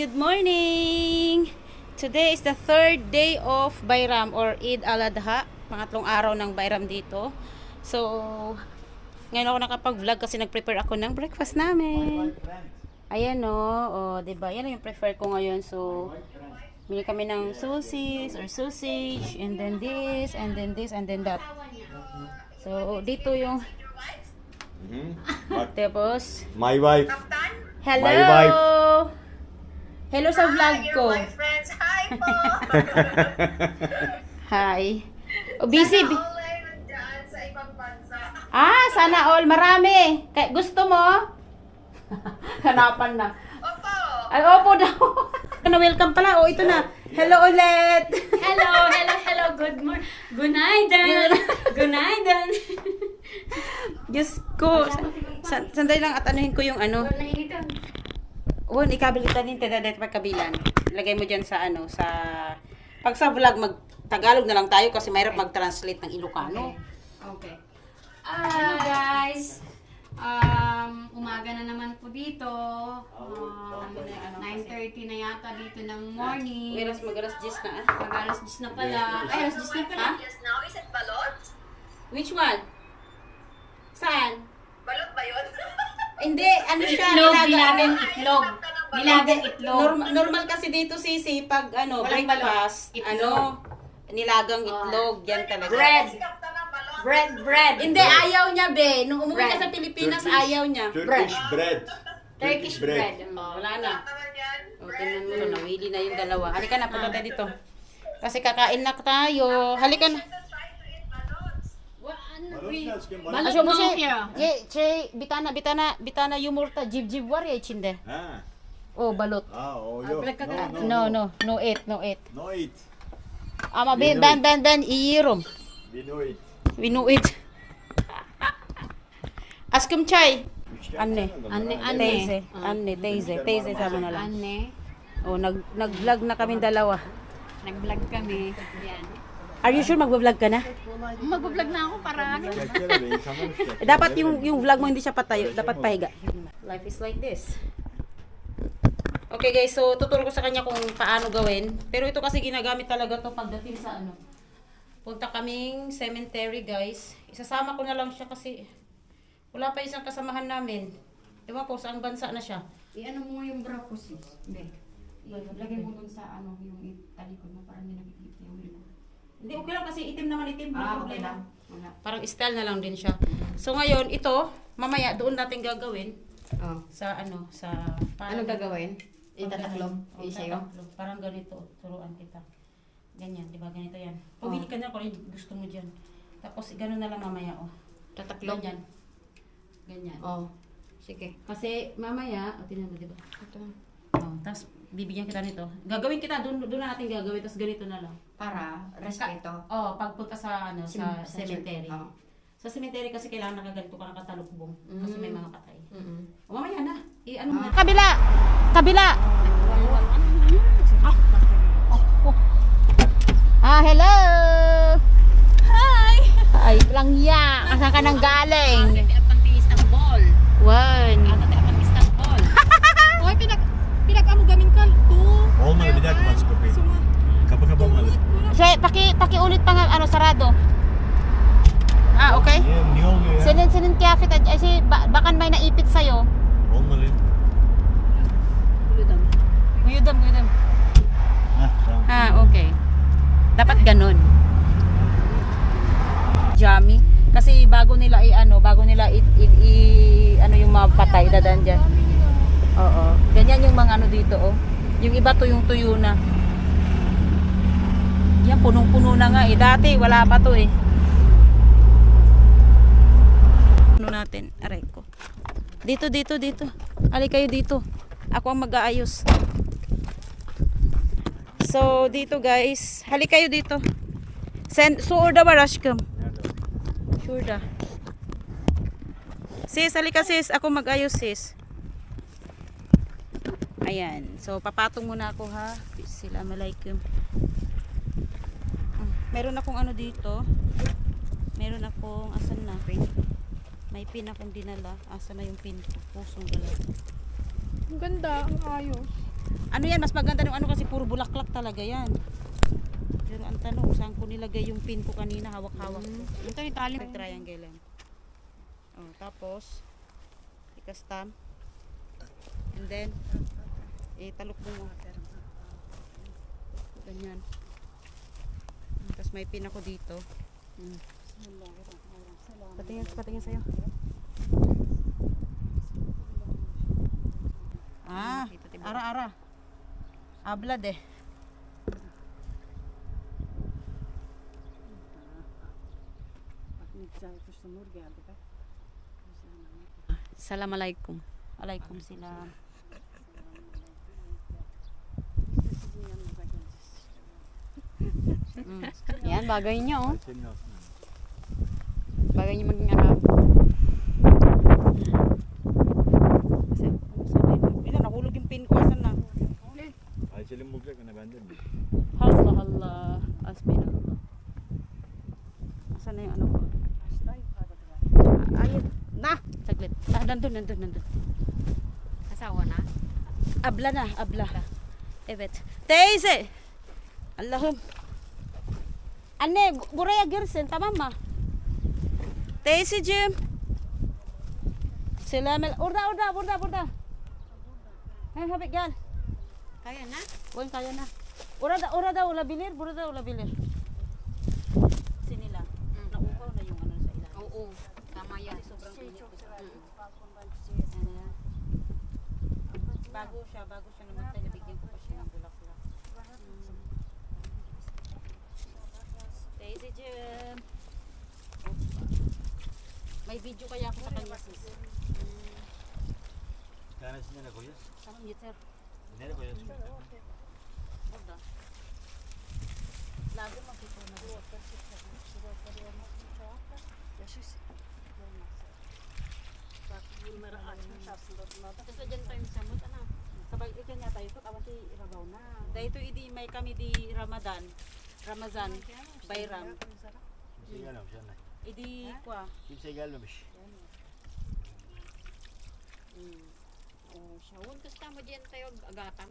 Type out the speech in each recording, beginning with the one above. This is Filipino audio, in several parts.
good morning! Today is the third day of Bayram or Eid al-Adha. Pangatlong araw ng Bayram dito. So, ngayon ako nakapag-vlog kasi nag-prepare ako ng breakfast namin. Ayan o, diba? Yan yung prefer ko ngayon. So, bili kami ng sausage or sausage, and then this, and then this, and then that. So, dito yung... Tapos, My wife. hello! My wife. Hello sa vlog ko. My friends, hi po! Hi. O, busy. Sana all ay nandyan sa ibang bansa. Sana all. Marami. Gusto mo? Hanapan na. Opo! Ay, opo daw. Welcome pala. O, ito na. Hello ulit. Hello. Good morning. Good night, Good night, Diyos ko. Sandali lang at anuhin ko yung ano. Wan, ikabilitan din tadadet pagkabilan. Ilagay mo dyan sa ano, sa... Pag sa vlog, mag-Tagalog na lang tayo kasi mahirap mag-translate ng Ilocano. Okay. Hello, guys. Umaga na naman po dito. 9:30 na yata dito ng morning. Miras mag-alas 10 na ah. Mag-alas 10 na pala. Ay, alas 10 na pala. Yes, now is it balot? Which one? Saan? Balot ba yun? Hindi, ano siya? Nilagang itlog. Nilagang itlog. Normal kasi dito sisi pag ano, Walang breakfast, balot. Itlog. ano, nilagang itlog, yan talaga. Bread. Sikat na ng balot. Bread. Hindi, ayaw niya be. Nung umuwi ka Bread. sa Pilipinas, ayaw niya. Turkish bread. Turkish bread. Wala na. Naman yan. O, tingnan mo to, nawili na yung dalawa. Halika na, punta tayo dito. Kasi kakain na tayo. Halika na. Try to eat balots. Asyo mo no si, here. bitana yumurta, jib war ya içinde. Ah. Oh, balot. Yok. No eat. No eat. Ama We know ben yiyorum. We know it. We know it. Askım çay. Anne. Teyze sabi na lang. Anne. Oh, nag-vlog na kami dalawa. Nag-vlog kami. Yan. Are you sure magvo-vlog ka na? Mag-vlog na ako para ano. Dapat yung vlog mo hindi siya patayo, dapat pahiga. Life is like this. Okay guys, so tuturo ko sa kanya kung paano gawin. Pero ito kasi ginagamit talaga to pagdating sa ano. Punta kaming cemetery guys. Isasama ko na lang siya kasi wala pa isang kasamahan namin. Ewan ko saang bansa na siya. I-ano mo yung bra ko sis. Lagay mo dun sa ano, yung talikod mo para hindi nakikita yung likod. Hindi, okay lang kasi itim naman itim. Hindi Okay problema. lang. Wala. Parang style na lang din siya. So ngayon, ito, mamaya doon natin gagawin Oh. sa ano, sa... Ano gagawin? Itataklog? Oh, Isayo? tataklog. Parang ganito, turuan kita. Ganyan, di ba? Ganito yan. Pumili ka na kung ano gusto mo dyan. Tapos, gano'n na lang mamaya, oh. Tataklog? Ganyan. Ganyan. Oh. Sige. Kasi, mamaya, tingnan mo, di ba? Ito. Oh, tapos, bibigyan kita nito. Gagawin kita, doon na natin gagawin, tapos ganito na lang. Para respeto. Oh, pagpunta sa, ano, sa cemetery. Oh. Sa cemetery kasi kailangan nakaganito ka nakatalukbong. Kasi may mga patay. O, mamaya na. I-ano mo na. Kabila! Hello! Hi! Ay, lang ya. Kasan ka nang galing? Istanbul. Wan. Istanbul. Oy, pinag-amugamin ka to. Olmadı bir dakika aç kapıyı. Kapı kapanmadı. Paki-ulit pa nga, ano, sarado. Okay. Niye olmuyor ya? Senin kıyafet, kasi bakan may naipit sa'yo. Olmadı. Guyudam. Heh, tamam. Okay. Dapat ganun. Jammy. Kasi bago nila ano yung mga patay dadaan dyan. Oo. Ganyan yung mga ano dito, oh. Yung iba tuyong-tuyo na. Yan, punong-puno na nga eh. Dati, wala pa to eh. Ano natin? Aray ko. Dito. Ali kayo dito. Ako ang mag-aayos. So, dito guys. Hali kayo dito. Suorda var aşkım. Şurada. Sis, halika sis. Ako mag-ayos sis. Ayan. So, papatong muna ako ha. Bismillahirrahmanirrahim. Meron akong ano dito. Meron akong, asan na? May pin akong dinala. Asa na yung pin ko? Pusong galaw. Ang ganda, ang ayos. Ano yan, mas maganda yung ano kasi puro bulaklak talaga yan. Pero ang tanong, saan ko nilagay yung pin ko kanina, hawak-hawak ko. Ito yung tali. Triangle yan. Oh, tapos, ikastam. And then, talok mo. Ganyan. Tapos may pin ako dito. Patingin sa'yo. Ara. Ablad eh. Assalamualaikum. Alaikum salam. Yan, bagay niya oh. Senin aslında. Bagay niya maging Arab. Kasi, ito, nahulog yung pin ko. Asan na? Ayşe'nin bulacak mı? Bende mi? Allah. Asbinallah. Asan na yung ano ko? Ayun. Na! Saglit. Nandun. Asawa na? Abla. Evet. Teyze! Allah'ım. Anne buraya girsin tamam mı? Teyzeciğim. Burada. Hadi gel. Kaya na? Bugün kaya na. Orada olabilir, burada olabilir. Sini lang. Nauupaw na yung ano sa ilalim. Oo. Tama yan. Sobrang init. Bago siya namatay, nabigyan ko pa siya ng bulaklak. Teyzeciğim. May video kaya ako sa kanya sis. Bir tanesini nereye koyuyoruz? Tamam yeter. Nereye koyuyoruz? Burada. Lagi makita na. Tapos na dyan tayo samot, ano? Sabay ito niya tayo, awan si Rabaw na. Dahito idi may kami di Ramazan, Bayram. Kimse gelmemiş anne. Idi kwa. Kimse gelmemiş. Oh, syawon kasta mo diyan tayo agatan.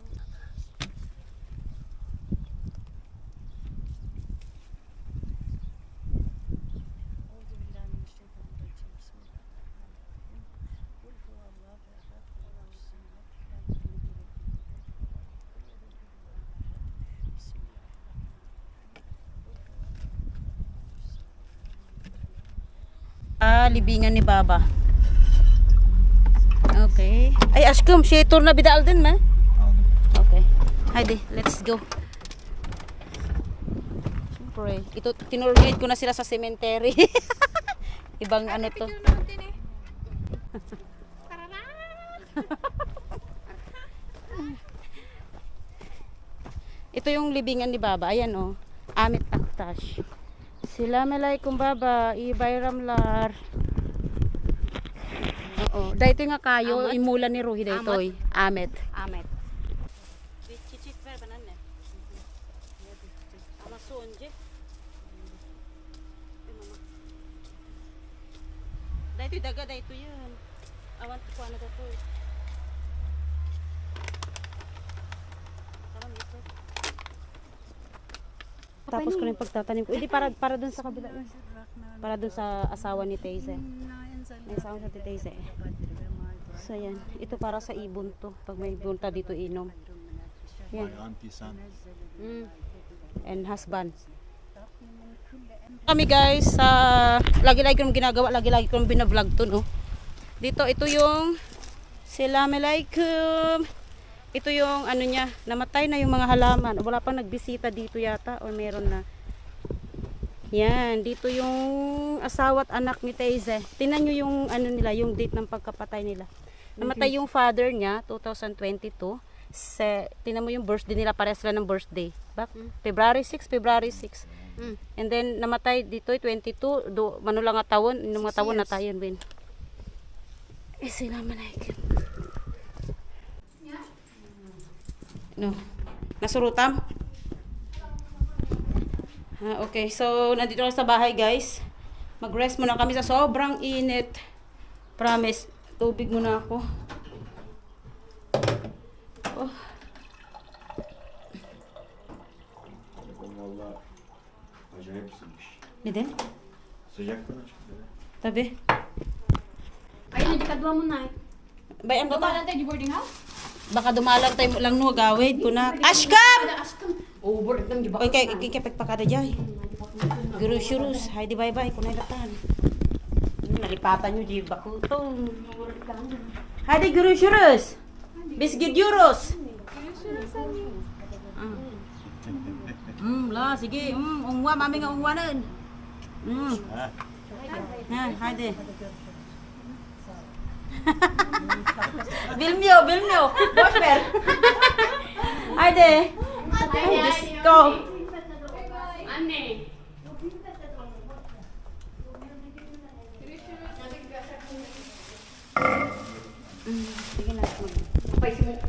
Libingan ni Baba. Okay. Ay aşkım şey tornavida aldın mı? Aldım. Okay. Haydi, let's go. Siyempre, ito tinurgate ko na sila sa cemetery. Ibang ano to. Ito yung libingan ni Baba. Ayan oh. Amit Aktash. Assalamualaikum Baba. Ibayramlar. Oo. Dahito nga kayo. Amat? Imulan ni Ruhi dahito. Amit. Amet. Çiçek ver bana anne. Ama su önce. Dahito daga dahito yun. Awan ko ano to to. Tapos ko na yung pagtatanim ko. Hindi para dun sa kabila yun. Para dun sa asawa ni Teyze. May asawa sa Teyze. So yan. Ito para sa ibon to. Pag may bunta dito inom. Yan. Antisan. And husband. Kami guys, lagi-lagi kong ginagawa, lagi-lagi kong bina-vlog to, no. Dito, ito yung Assalamualaikum. Ito yung ano niya, namatay na yung mga halaman. Wala pang nagbisita dito yata o meron na. Yan, dito yung asawa at anak ni Teyze. Tingnan nyo yung ano nila, yung date ng pagkapatay nila. Namatay yung father niya 2022. Tingnan mo yung birthday nila, pares sila ng birthday. February 6. And then namatay dito 22, mano lang nga tawon, nung mga tawon na tayo win. Assalamualaikum. No. Nasurutam? Okay, so nandito kami sa bahay guys. Mag-rest muna kami sa sobrang init. Promise, tubig muna ako. Oh. Acayip ısınmış. Neden? Sıcaktan açık. Tabi. Ay, nagkadwa mo na. Bayam ka Baba ta. lang tayo di boarding house? Baka dumalang tayo lang no gawid ko na. Ashkam! Ashkam. Over lang di ba? Oy kay pagpakada jay. Guru shurus. Hay di bye-bye kunay datan. Nalipatan nyo di bakutong. Hay di guru shurus. Bisgid euros. La sige. Ungwa mami nga ungwanan. Ha? Ha, haydi. Bilmyo. Bosper. Haydi. Ay, Diyos ko. Ane. Sige na. Kapay si mo.